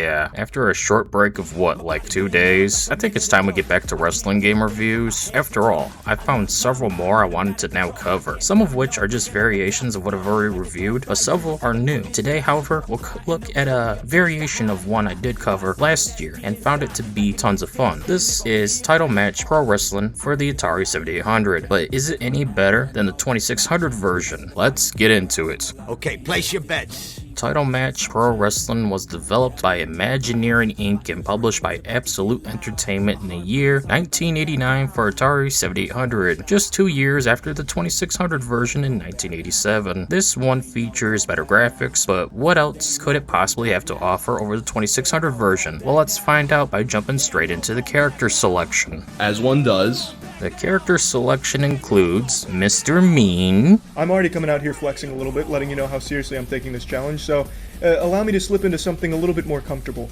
Yeah, after a short break of what, like 2 days, I think it's time we get back to wrestling game reviews. After all, I found several more I wanted to now cover, some of which are just variations of what I've already reviewed, but several are new. Today, however, we'll look at a variation of one I did cover last year and found it to be tons of fun. This is Title Match Pro Wrestling for the Atari 7800, but is it any better than the 2600 version? Let's get into it. Okay, place your bets. Title Match Pro Wrestling was developed by Imagineering Inc. and published by Absolute Entertainment in the year 1989 for Atari 7800, just 2 years after the 2600 version in 1987. This one features better graphics, but what else could it possibly have to offer over the 2600 version? Well, let's find out by jumping straight into the character selection. As one does. The character selection includes Mr. Mean. I'm already coming out here flexing a little bit, letting you know how seriously I'm taking this challenge, so allow me to slip into something a little bit more comfortable.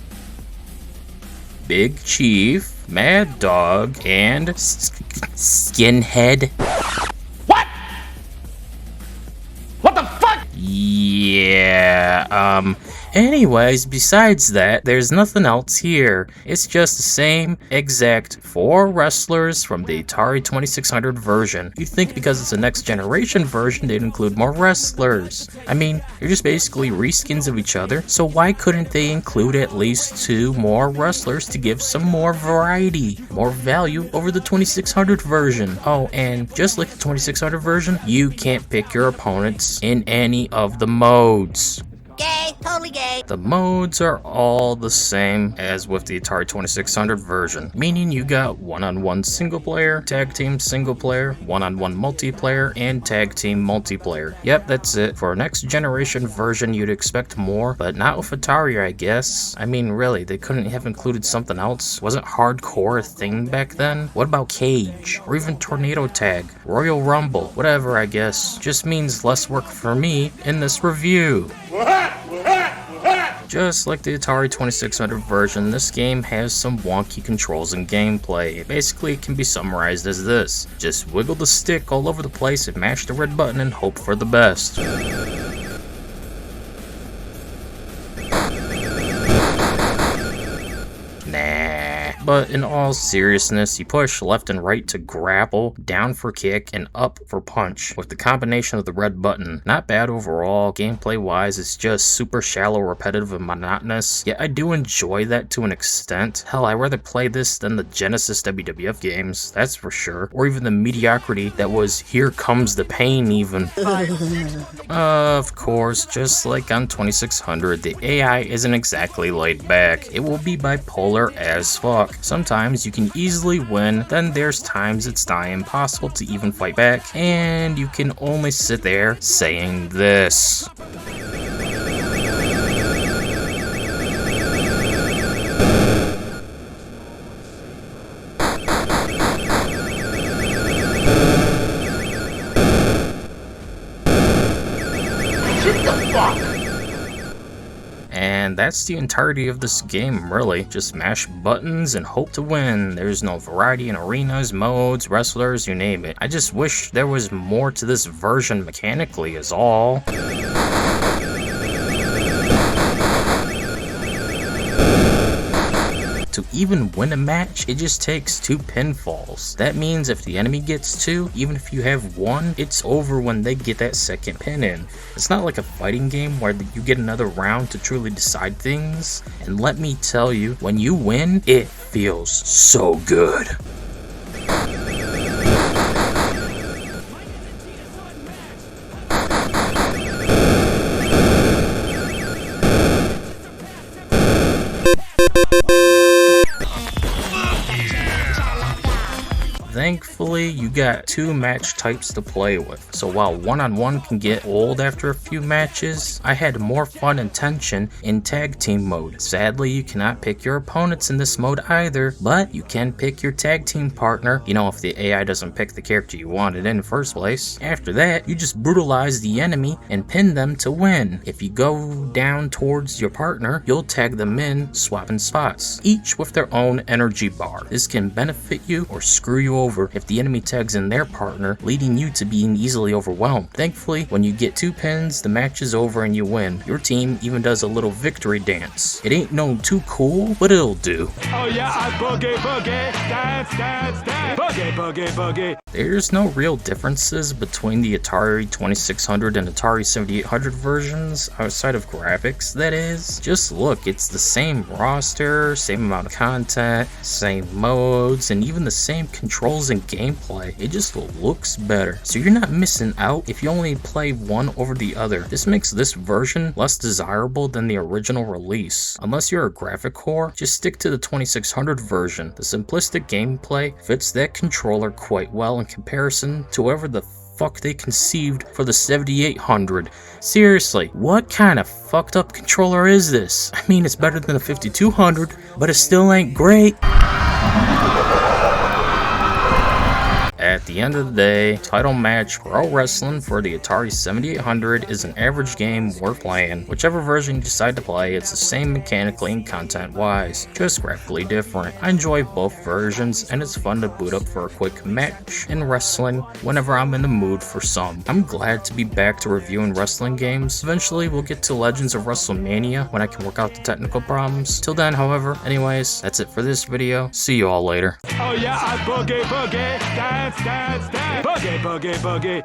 Big Chief, Mad Dog, and Skinhead. What? What the fuck? Yeah, anyways, besides that, there's nothing else here. It's just the same exact 4 wrestlers from the Atari 2600 version. You'd think because it's a next generation version, they'd include more wrestlers. I mean, they're just basically reskins of each other, so why couldn't they include at least 2 more wrestlers to give some more variety, more value over the 2600 version? Oh, and just like the 2600 version, you can't pick your opponents in any of the modes. Gay, totally gay. The modes are all the same as with the Atari 2600 version, meaning you got one-on-one single player, tag team single player, one-on-one multiplayer, and tag team multiplayer. Yep, that's it. For a next generation version, you'd expect more, but not with Atari, I guess. I mean, really, they couldn't have included something else? Wasn't hardcore a thing back then? What about Cage? Or even Tornado Tag? Royal Rumble? Whatever, I guess. Just means less work for me in this review. Just like the Atari 2600 version, this game has some wonky controls and gameplay. Basically, it can be summarized as this: just wiggle the stick all over the place and mash the red button and hope for the best. But in all seriousness, you push left and right to grapple, down for kick, and up for punch, with the combination of the red button. Not bad overall. Gameplay wise, it's just super shallow, repetitive, and monotonous, yet I do enjoy that to an extent. Hell, I'd rather play this than the Genesis WWF games, that's for sure, or even the mediocrity that was Here Comes the Pain even. Of course, just like on 2600, the AI isn't exactly laid back. It will be bipolar as fuck. Sometimes you can easily win, then there's times it's nigh impossible to even fight back, and you can only sit there saying this. And that's the entirety of this game, really. Just mash buttons and hope to win. There's no variety in arenas, modes, wrestlers, you name it. I just wish there was more to this version mechanically is all. To even win a match, it just takes 2 pinfalls. That means if the enemy gets 2, even if you have 1, it's over when they get that second pin in. It's not like a fighting game where you get another round to truly decide things. And let me tell you, when you win, it feels so good. Thankfully, you got 2 match types to play with, so while one-on-one can get old after a few matches, I had more fun and tension in tag team mode. Sadly, you cannot pick your opponents in this mode either, but you can pick your tag team partner, you know, if the AI doesn't pick the character you wanted in the first place. After that, you just brutalize the enemy and pin them to win. If you go down towards your partner, you'll tag them in, swapping spots, each with their own energy bar. This can benefit you or screw you over if the enemy tags in their partner, leading you to being easily overwhelmed. Thankfully, when you get 2 pins, the match is over and you win. Your team even does a little victory dance. It ain't no too cool, but it'll do. Oh yeah, I boogie, boogie, dance, dance, dance, boogie, boogie, boogie. There's no real differences between the Atari 2600 and Atari 7800 versions, outside of graphics, that is. Just look, it's the same roster, same amount of content, same modes, and even the same controls and gameplay. It just looks better. So you're not missing out if you only play one over the other. This makes this version less desirable than the original release. Unless you're a graphic whore, just stick to the 2600 version. The simplistic gameplay fits that controller quite well in comparison to whatever the fuck they conceived for the 7800. Seriously, what kind of fucked up controller is this? I mean, it's better than the 5200, but it still ain't great. At the end of the day, title match Pro Wrestling for the Atari 7800 is an average game worth playing. Whichever version you decide to play, it's the same mechanically and content wise, just graphically different. I enjoy both versions, and it's fun to boot up for a quick match in wrestling whenever I'm in the mood for some. I'm glad to be back to reviewing wrestling games. Eventually we'll get to Legends of WrestleMania when I can work out the technical problems. Till then, however, anyways, that's it for this video. See you all later. Oh yeah, I boogie, boogie, dance, dance, dance, boogie, boogie, boogie.